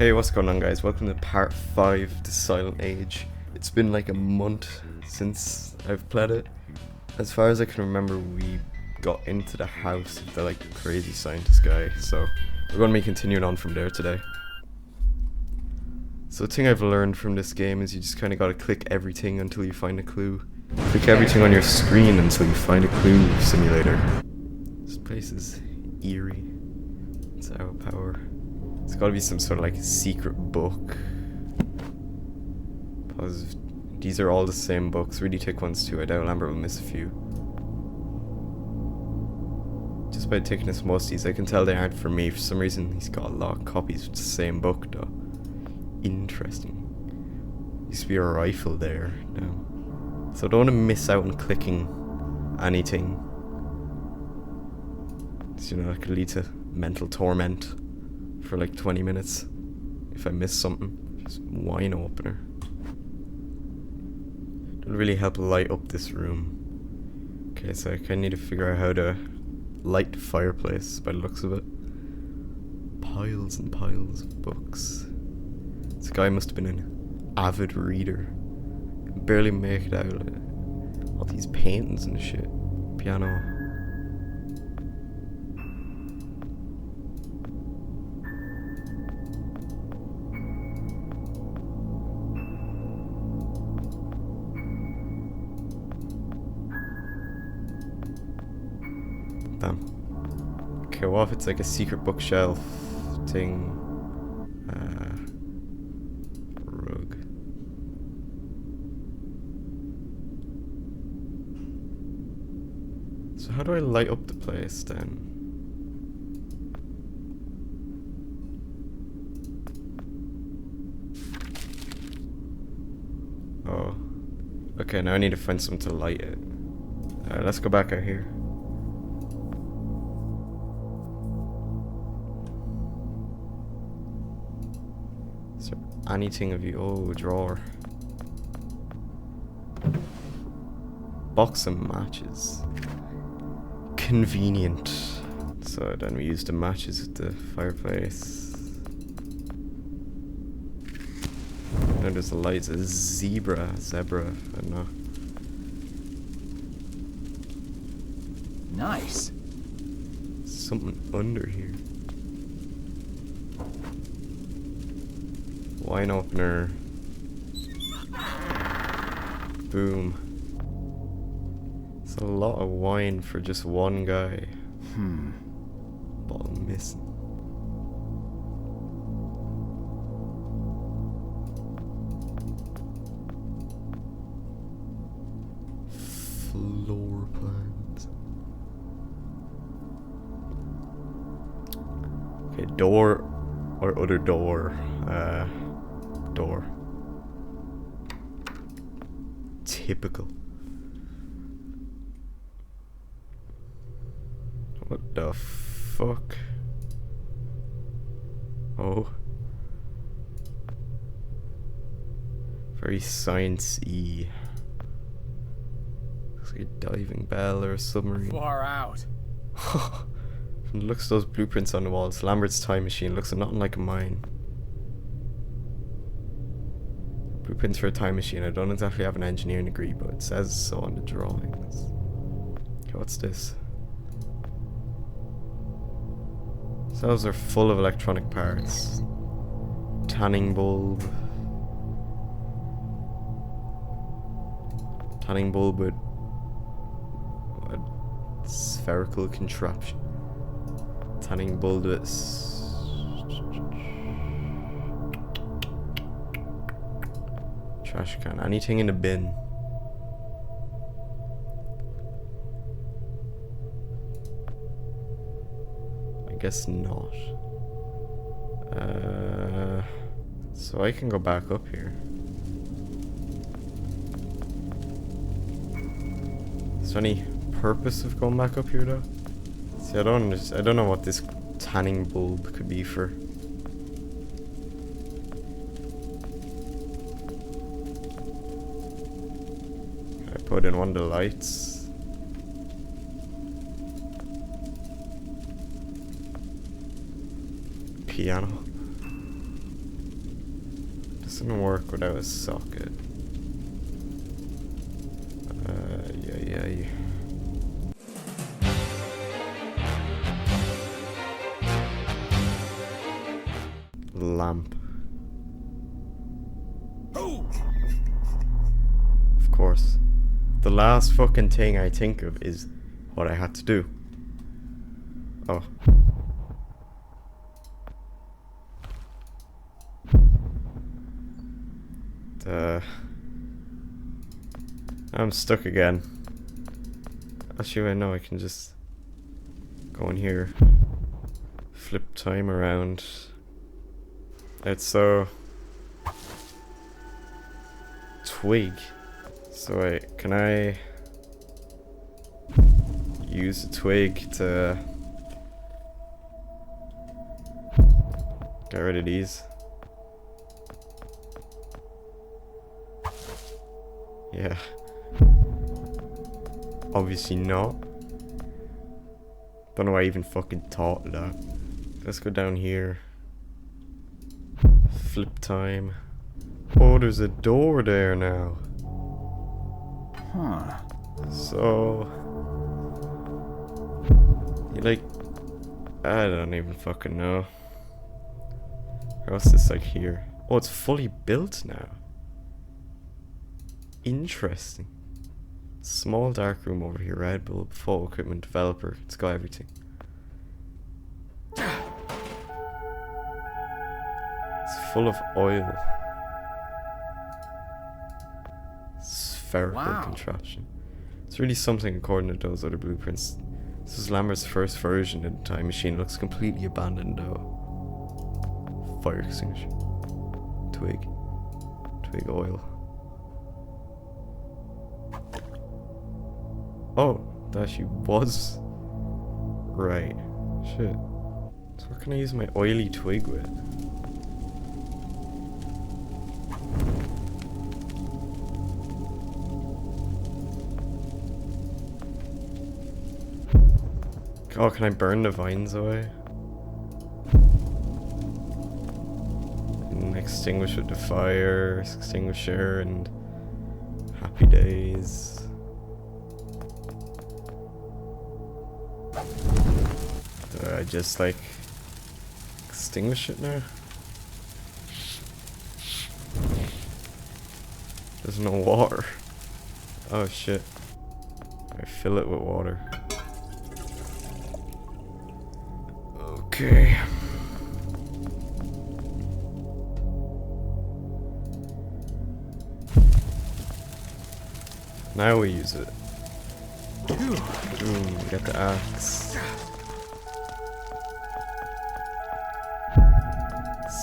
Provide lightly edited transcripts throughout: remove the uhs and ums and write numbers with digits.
Hey, what's going on, guys? Welcome to part 5 to Silent Age. It's been like a month since I've played it. As far as I can remember, we got into the house of the like crazy scientist guy, so we're going to be continuing on from there today. So the thing I've learned from this game is you just kind of got to click everything until you find a clue. Click everything on your screen until you find a clue, simulator. This place is eerie. It's out of power. It's gotta be some sort of like secret book. Because these are all the same books. Really thick ones too. I doubt Lambert will miss a few. Just by the thickness of most of these, I can tell they aren't for me. For some reason, he's got a lot of copies of the same book though. Interesting. Used to be a rifle there now. So I don't want to miss out on clicking anything. So, you know, that could lead to mental torment for like 20 minutes if I miss something. Just wine opener. Don't really help light up this room. Okay, so I kinda need to figure out how to light the fireplace by the looks of it. Piles and piles of books. This guy must have been an avid reader. Can barely make it out. All these paintings and shit. Piano. Damn. Okay, what if it's like a secret bookshelf thing? Rug. So how do I light up the place then? Oh. Okay, now I need to find something to light it. Let's go back out here. Anything of you. Oh, drawer. Box of matches. Convenient. So then we use the matches at the fireplace. Now there's the lights. A zebra. I don't know. Nice. Something under here. Wine opener. Boom. It's a lot of wine for just one guy. Bottle missing. Floor plans. Okay, door or other door. Door. Typical. What the fuck? Oh. Very science-y. Looks like a diving bell or a submarine. Far out. From the looks of those blueprints on the walls, Lambert's time machine looks nothing like mine. Blueprints for a time machine. I don't exactly have an engineering degree, but it says so on the drawings. Okay, what's this? Cells are full of electronic parts. Tanning bulb. Tanning bulb with a spherical contraption. Tanning bulb with trash can. Anything in the bin. I guess not. So I can go back up here. Is there any purpose of going back up here though? See, I don't know what this tanning bulb could be for. Put in one of the lights. Piano. Doesn't work without a socket. Yeah. Lamp. Of course. The last fucking thing I think of is what I had to do. Oh. I'm stuck again. Actually, I know I can just go in here. Flip time around. It's so... twig. So wait, can I use a twig to get rid of these? Yeah. Obviously not. Don't know why I even fucking thought of that. Let's go down here. Flip time. Oh, there's a door there now. Huh. So... you like... I don't even fucking know. What's this like here? Oh, it's fully built now. Interesting. Small dark room over here. Red bulb, photo equipment, developer. It's got everything. It's full of oil. Spherical contraption. It's really something according to those other blueprints. This is Lambert's first version of the time machine. It looks completely abandoned though. Fire extinguisher. Twig. Twig oil. Oh, that actually was right. Shit. So what can I use my oily twig with? Oh, can I burn the vines away? And extinguish with the fire extinguisher and happy days. Do I just like extinguish it now? There's no water. Oh shit. I fill it with water. Okay. Now we use it. Boom, get the axe.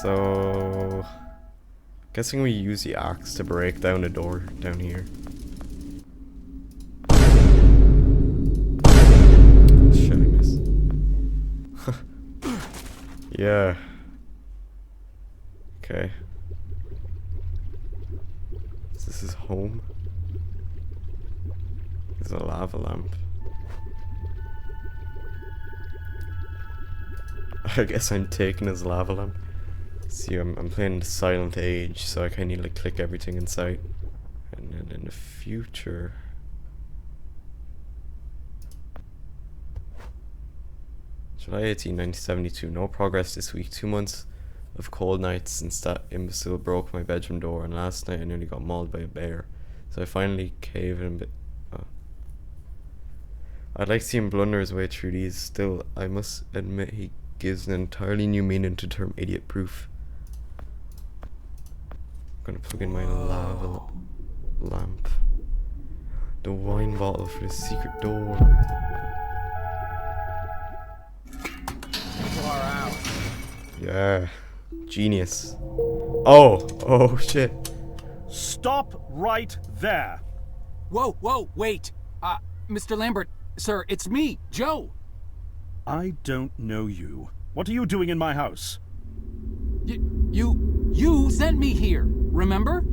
So, guessing we use the axe to break down the door down here. Shit, I missed. Yeah. Okay. This is home. There's a lava lamp. I guess I'm taking his lava lamp. See, I'm playing the Silent Age, so I kind of need to click everything in sight. And then in the future... July 18, 1972. No progress this week. 2 months of cold nights since that imbecile broke my bedroom door, and last night I nearly got mauled by a bear. So I finally caved in a bit. Oh. I'd like to see him blunder his way through these. Still, I must admit he gives an entirely new meaning to the term idiot proof. I'm gonna plug in my lava lamp. The wine bottle for the secret door. Far out. Yeah. Genius. Oh shit. Stop right there. Whoa, wait. Mr. Lambert, sir, it's me, Joe. I don't know you. What are you doing in my house? You sent me here, remember?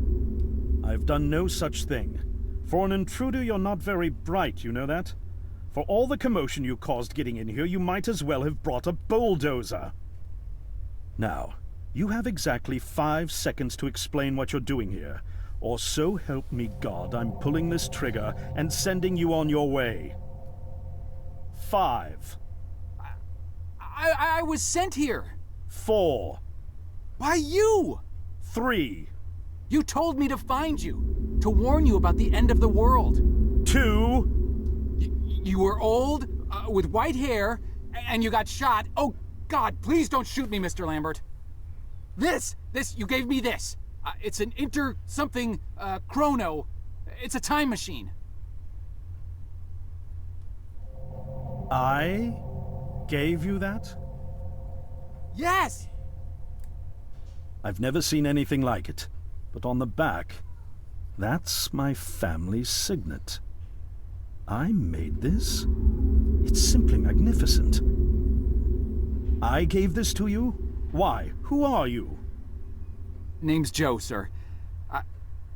I've done no such thing. For an intruder, you're not very bright, you know that? For all the commotion you caused getting in here, you might as well have brought a bulldozer. Now, You have exactly 5 seconds to explain what you're doing here. Or so help me God, I'm pulling this trigger and sending you on your way. 5. I was sent here. 4. By you! 3. You told me to find you, to warn you about the end of the world. 2. You were old, with white hair, and you got shot. Oh, God, please don't shoot me, Mr. Lambert. You gave me this. It's an chrono. It's a time machine. I gave you that? Yes! I've never seen anything like it. But on the back, that's my family's signet. I made this? It's simply magnificent. I gave this to you? Why? Who are you? Name's Joe, sir.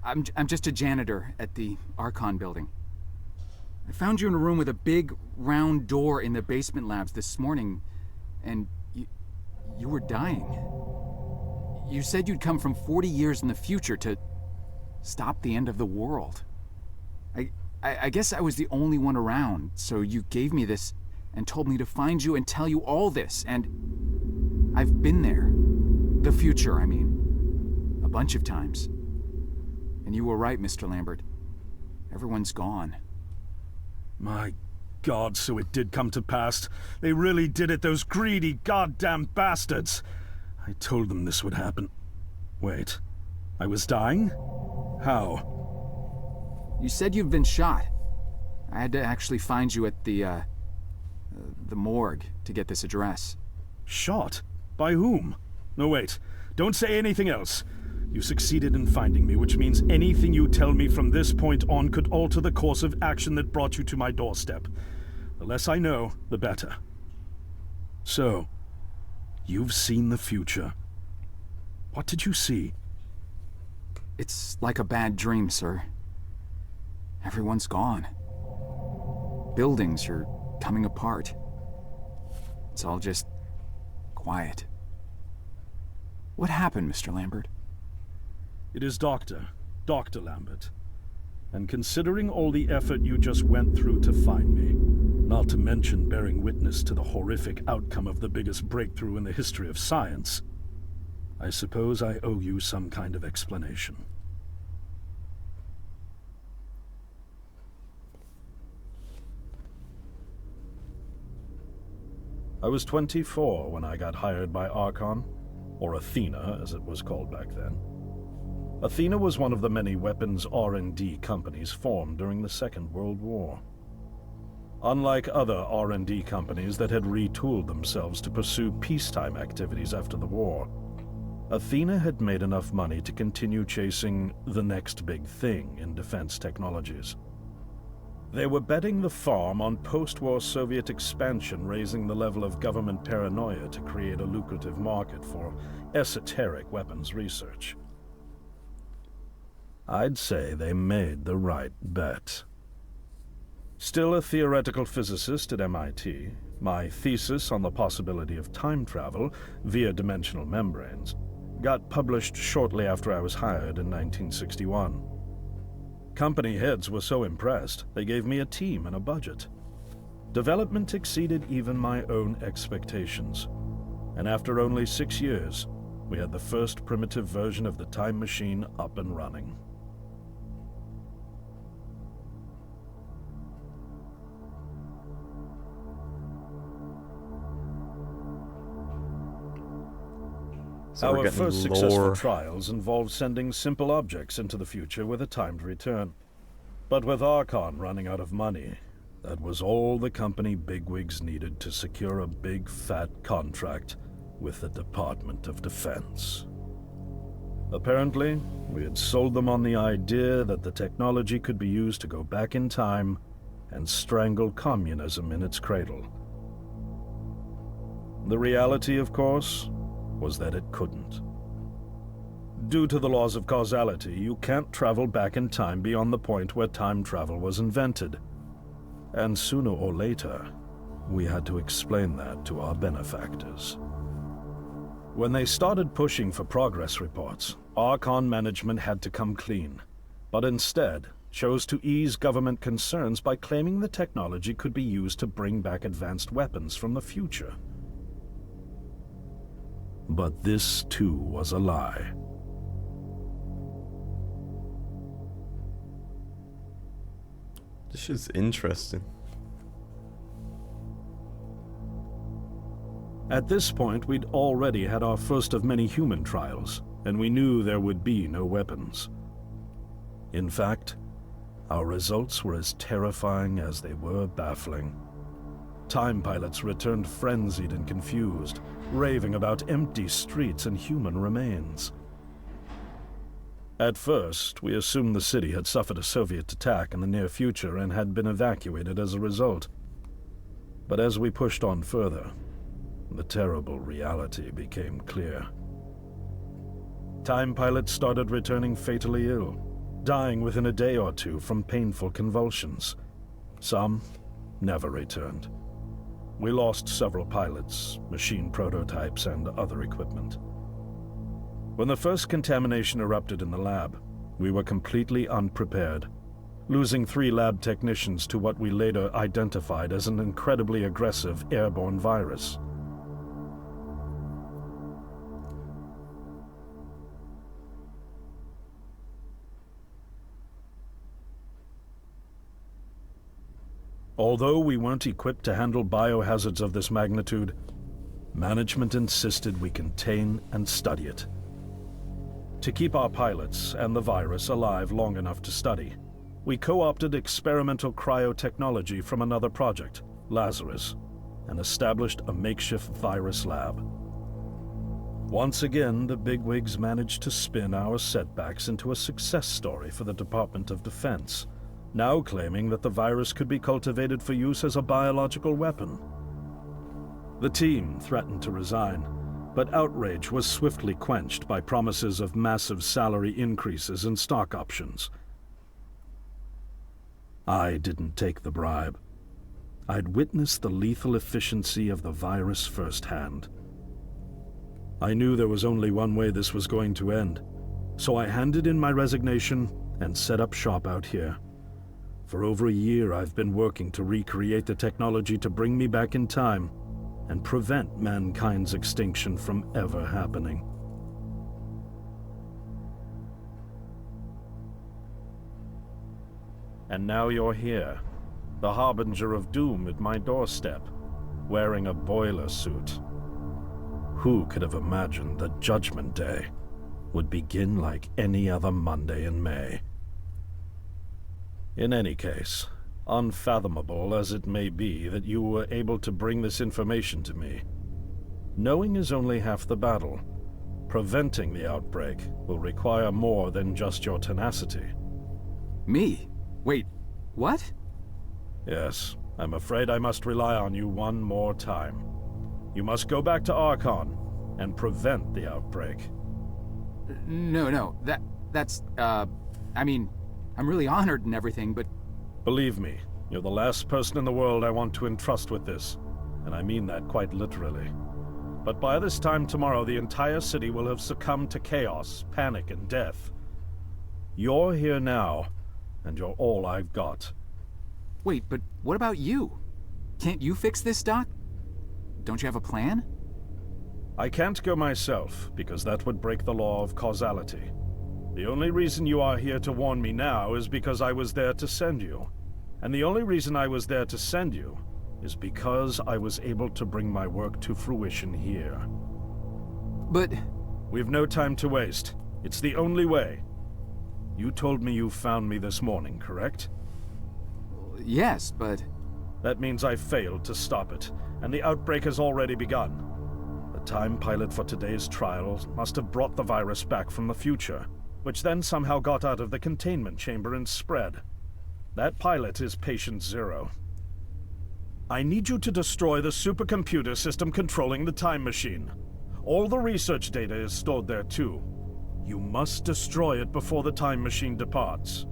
I'm just a janitor at the Archon building. I found you in a room with a big, round door in the basement labs this morning, and you were dying. You said you'd come from 40 years in the future to stop the end of the world. I guess I was the only one around, so you gave me this and told me to find you and tell you all this, and I've been there. The future, I mean. A bunch of times. And you were right, Mr. Lambert. Everyone's gone. My God, so it did come to pass. They really did it, those greedy goddamn bastards. I told them this would happen. Wait, I was dying? How? You said you'd been shot. I had to actually find you at the morgue to get this address. Shot? By whom? No, wait. Don't say anything else. You succeeded in finding me, which means anything you tell me from this point on could alter the course of action that brought you to my doorstep. The less I know, the better. So, you've seen the future. What did you see? It's like a bad dream, sir. Everyone's gone. Buildings are coming apart. It's all just quiet. What happened, Mr. Lambert? It is Dr. Lambert. And considering all the effort you just went through to find me, not to mention bearing witness to the horrific outcome of the biggest breakthrough in the history of science, I suppose I owe you some kind of explanation. I was 24 when I got hired by Archon, or Athena as it was called back then. Athena was one of the many weapons R&D companies formed during the Second World War. Unlike other R&D companies that had retooled themselves to pursue peacetime activities after the war, Athena had made enough money to continue chasing the next big thing in defense technologies. They were betting the farm on post-war Soviet expansion, raising the level of government paranoia to create a lucrative market for esoteric weapons research. I'd say they made the right bet. Still a theoretical physicist at MIT, my thesis on the possibility of time travel via dimensional membranes got published shortly after I was hired in 1961. Company heads were so impressed, they gave me a team and a budget. Development exceeded even my own expectations. And after only 6 years, we had the first primitive version of the time machine up and running. So we're Our getting first successful lore. trials involved sending simple objects into the future with a timed return. But with Archon running out of money, that was all the company bigwigs needed to secure a big fat contract with the Department of Defense. Apparently, we had sold them on the idea that the technology could be used to go back in time and strangle communism in its cradle. The reality, of course, was that it couldn't. Due to the laws of causality, you can't travel back in time beyond the point where time travel was invented. And sooner or later, we had to explain that to our benefactors. When they started pushing for progress reports, Archon management had to come clean, but instead chose to ease government concerns by claiming the technology could be used to bring back advanced weapons from the future. But this too was a lie. This is interesting. At this point, we'd already had our first of many human trials, and we knew there would be no weapons. In fact, our results were as terrifying as they were baffling. Time pilots returned frenzied and confused, raving about empty streets and human remains. At first, we assumed the city had suffered a Soviet attack in the near future and had been evacuated as a result. But as we pushed on further, the terrible reality became clear. Time pilots started returning fatally ill, dying within a day or two from painful convulsions. Some never returned. We lost several pilots, machine prototypes, and other equipment. When the first contamination erupted in the lab, we were completely unprepared, losing 3 lab technicians to what we later identified as an incredibly aggressive airborne virus. Although we weren't equipped to handle biohazards of this magnitude, management insisted we contain and study it. To keep our pilots and the virus alive long enough to study, we co-opted experimental cryotechnology from another project, Lazarus, and established a makeshift virus lab. Once again, the bigwigs managed to spin our setbacks into a success story for the Department of Defense, now claiming that the virus could be cultivated for use as a biological weapon. The team threatened to resign, but outrage was swiftly quenched by promises of massive salary increases and stock options. I didn't take the bribe. I'd witnessed the lethal efficiency of the virus firsthand. I knew there was only one way this was going to end, so I handed in my resignation and set up shop out here. For over a year, I've been working to recreate the technology to bring me back in time and prevent mankind's extinction from ever happening. And now you're here, the harbinger of doom at my doorstep, wearing a boiler suit. Who could have imagined that Judgment Day would begin like any other Monday in May? In any case, unfathomable as it may be that you were able to bring this information to me, knowing is only half the battle. Preventing the outbreak will require more than just your tenacity. Me? Wait, what? Yes, I'm afraid I must rely on you one more time. You must go back to Archon and prevent the outbreak. No, that's, I mean, I'm really honored and everything, but... Believe me, you're the last person in the world I want to entrust with this, and I mean that quite literally. But by this time tomorrow, the entire city will have succumbed to chaos, panic, and death. You're here now, and you're all I've got. Wait, but what about you? Can't you fix this, Doc? Don't you have a plan? I can't go myself, because that would break the law of causality. The only reason you are here to warn me now is because I was there to send you. And the only reason I was there to send you is because I was able to bring my work to fruition here. But... We've no time to waste. It's the only way. You told me you found me this morning, correct? Yes, but... That means I failed to stop it, and the outbreak has already begun. The time pilot for today's trial must have brought the virus back from the future, which then somehow got out of the containment chamber and spread. That pilot is Patient Zero. I need you to destroy the supercomputer system controlling the time machine. All the research data is stored there too. You must destroy it before the time machine departs.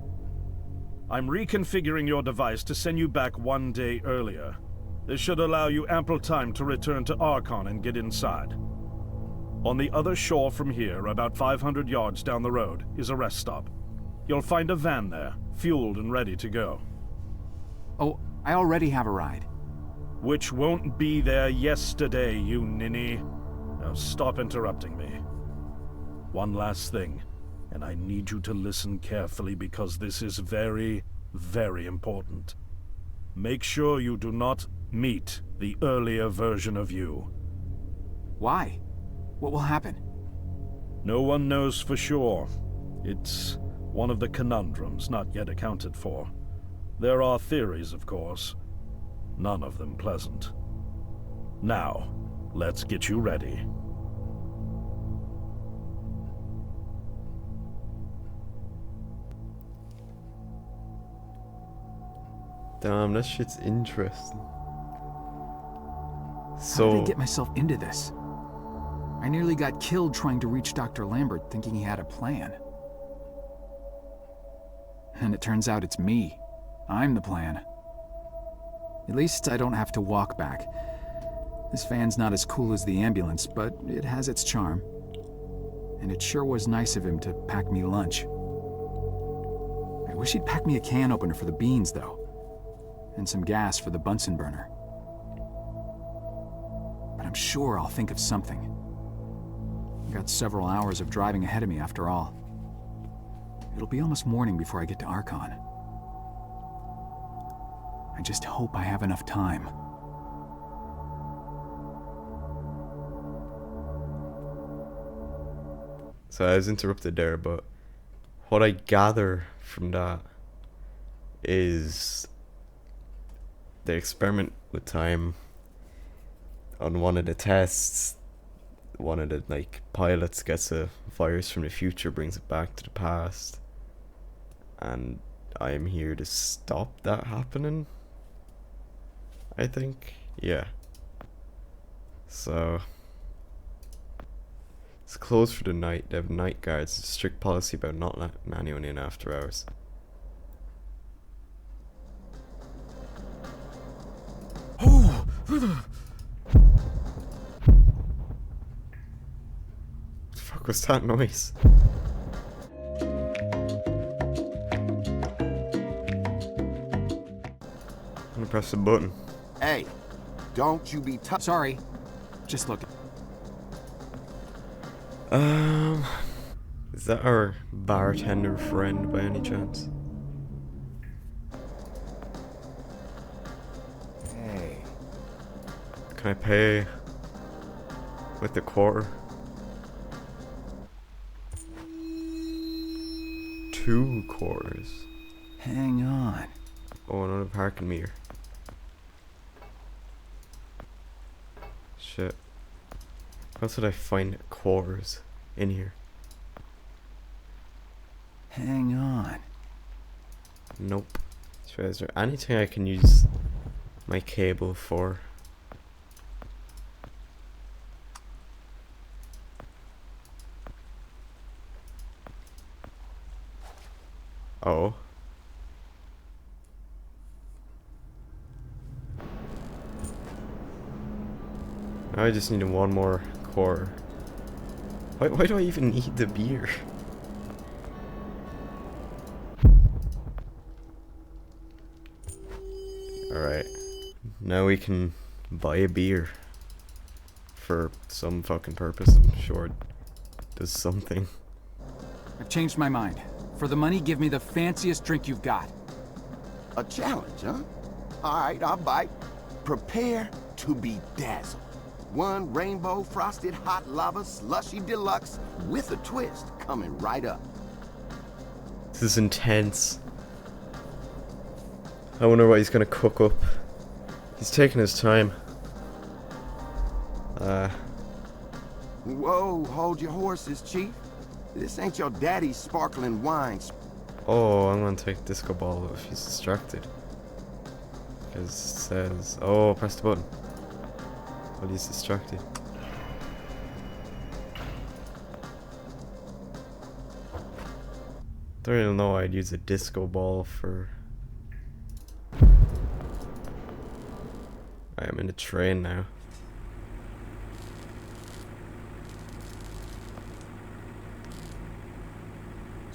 I'm reconfiguring your device to send you back 1 day earlier. This should allow you ample time to return to Archon and get inside. On the other shore from here, about 500 yards down the road, is a rest stop. You'll find a van there, fueled and ready to go. Oh, I already have a ride. Which won't be there yesterday, you ninny. Now stop interrupting me. One last thing, and I need you to listen carefully because this is very, very important. Make sure you do not meet the earlier version of you. Why? What will happen? No one knows for sure. It's one of the conundrums not yet accounted for. There are theories, of course. None of them pleasant. Now, let's get you ready. Damn, that shit's interesting. How did I get myself into this? I nearly got killed trying to reach Dr. Lambert thinking he had a plan. And it turns out it's me. I'm the plan. At least I don't have to walk back. This van's not as cool as the ambulance, but it has its charm. And it sure was nice of him to pack me lunch. I wish he'd pack me a can opener for the beans, though. And some gas for the Bunsen burner. But I'm sure I'll think of something. I've got several hours of driving ahead of me after all. It'll be almost morning before I get to Archon. I just hope I have enough time. So I was interrupted there, but what I gather from that is the experiment with time. On one of the tests, one of the pilots gets a virus from the future, brings it back to the past, and I'm here to stop that happening, I think. Yeah. So it's closed for the night. They have night guards. It's a strict policy about not letting anyone in after hours. Oh! What the fuck was that noise? I'm gonna press the button. Hey, don't you be Sorry. Just look. Is that our bartender friend by any chance? Hey. Can I pay with the quarter? 2 quarters. Hang on. Oh, another parking meter. Shit. How else would I find quarters in here? Hang on. Nope. So is there anything I can use my cable for? Oh. Now I just need one more core. Why do I even need the beer? Alright. Now we can buy a beer. For some fucking purpose, I'm sure it does something. I've changed my mind. For the money, give me the fanciest drink you've got. A challenge, huh? All right, I'll bite. Prepare to be dazzled. One rainbow frosted hot lava slushy deluxe with a twist coming right up. This is intense. I wonder what he's gonna cook up. He's taking his time. Whoa, hold your horses, Chief. This ain't your daddy's sparkling wine. Oh, I'm gonna take disco ball if he's distracted. Because it says, oh, press the button. Well, he's distracted. Don't really know I'd use a disco ball for... I am in a train now.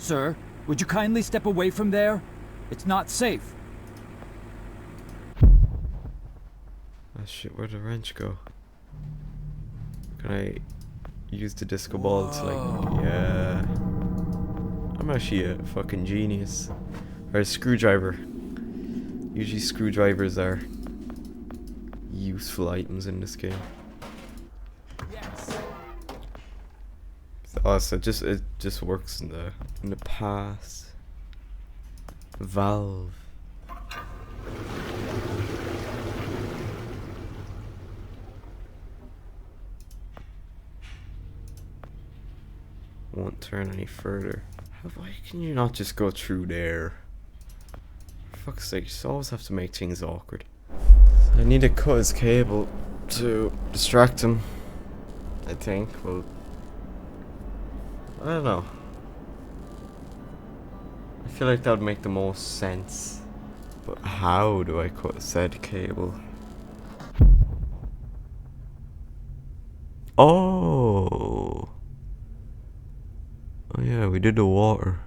Sir, would you kindly step away from there? It's not safe. Ah shit, where'd the wrench go? Can I use the disco ball to like, yeah. I'm actually a fucking genius. Or a screwdriver. Usually screwdrivers are useful items in this game. Yes. Oh, so it just works in the past. Valve. Won't turn any further. Why can you not just go through there? For fuck's sake, you just always have to make things awkward. I need to cut his cable to distract him, I think. Well, I don't know. I feel like that would make the most sense. But how do I cut said cable? Oh! Oh yeah, we did the water.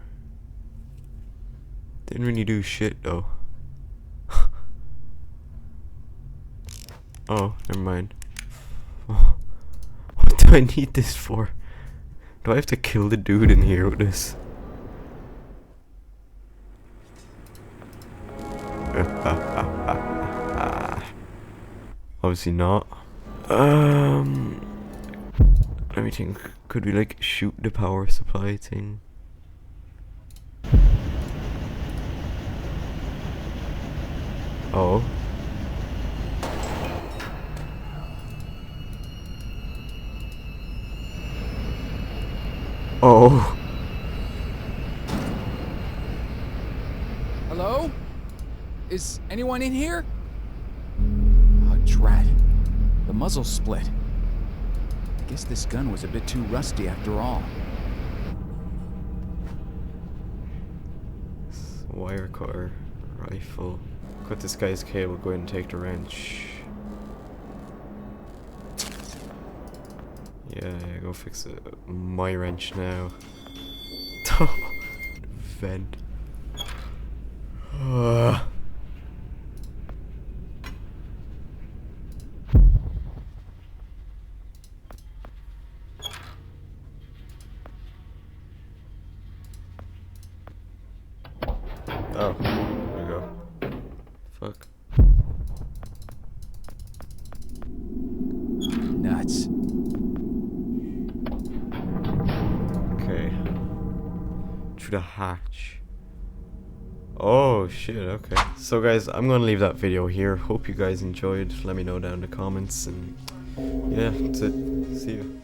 Didn't really do shit though. Oh, never mind. What do I need this for? Do I have to kill the dude in here with this? Obviously not. Let me think. Could we like shoot the power supply thing? Oh. Oh. Hello? Is anyone in here? Oh, drat. The muzzle's split. I guess this gun was a bit too rusty after all. Wire cutter, rifle. Cut this guy's cable, go ahead and take the wrench. Yeah, go fix it. My wrench now. Vent. Oh, there we go. Fuck. Nuts. Okay. Through the hatch. Oh shit, okay. So guys, I'm gonna leave that video here. Hope you guys enjoyed. Let me know down in the comments, and yeah, that's it. See you.